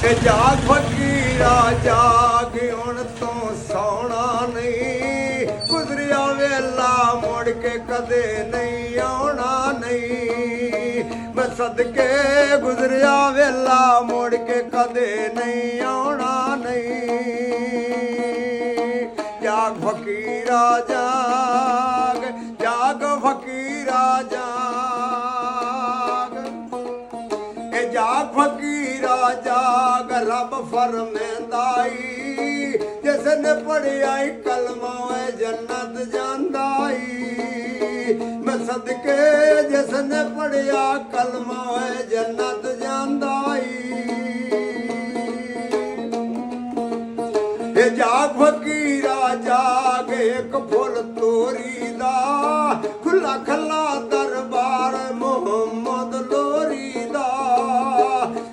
ਜਾਗ ਫਕੀਰਾ ਜਾਗ ਹੁਣ ਤੋਂ ਸੌਣਾ ਨਹੀਂ, ਗੁਜ਼ਰਿਆ ਵੇਲਾ ਮੁੜ ਕੇ ਕਦੇ ਨਹੀਂ ਆਉਣਾ ਨਹੀਂ। ਮੈਂ ਸਦਕੇ ਗੁਜ਼ਰਿਆ ਵੇਲਾ ਮੁੜ ਕੇ ਕਦੇ ਨਹੀਂ ਆਉਣਾ ਨਹੀਂ। ਜਾਗ ਫਕੀਰਾ ਜਾਗ, ਜਾਗ ਫਕੀਰਾ ਜਾਗ, ਇਹ ਜਾਗ ਫਕੀਰਾ ਜਾਗ ਰੱਬ ਫਰਮਾਂਦਾ ਈ, ਜਿਸ ਨੇ ਪੜਿਆ ਈ ਕਲਮਾ ਏ ਜੰਨਤ ਜਾਂਦਾ ਈ। ਮੈਂ ਸਦਕੇ ਜਿਸ ਨੇ ਪੜਿਆ ਕਲਮਾ ਏ ਜੰਨਤ ਜਾਂਦਾ ਈ। ਇਹ ਜਾਗ ਫਕੀਰਾ ਜਾਗ ਇੱਕ ਫੁੱਲ ਤੋਰੀ ਦਾ, ਖੁੱਲਾ ਖੱਲਾ ਦਰਬਾਰ ਮੁਹੰਮਦ ਲੋਰੀ ਦਾ।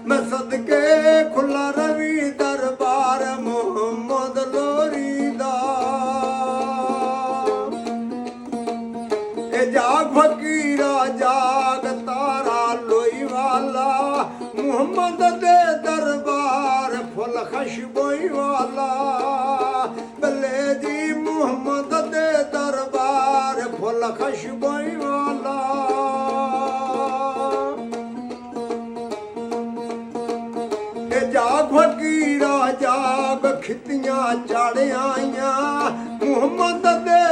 ਮੈਂ ਸਦਕੇ ਖੁੱਲਾ ਰਵੀ ਦਰਬਾਰ ਮੁਹੰਮਦ ਲੋਰੀ ਦਾ। ਇਹ ਜਾਗ ਫਕੀਰਾ ਜਾਗ ਤਾਰਾ ਲੋਈ ਵਾਲਾ, ਮੁਹੰਮਦ ਦੇ ਦਰਬਾਰ ਫੁੱਲ ਖੁਸ਼ਬੋਈ ਵਾਲਾ। ਬੱਲੇ ਜੀ ਮੁਹੰਮਦ ਦੇ ਦਰਬਾਰ ਫੁੱਲ ਖੁਸ਼ਬੋਈ ਵਾਲਾ। ਇਹ ਜਾਗ ਫਕੀਰਾ ਜਾਗ ਖਿੱਤੀਆਂ ਚਾੜਿਆਈਆਂ, ਮੁਹੰਮਦ ਦੇ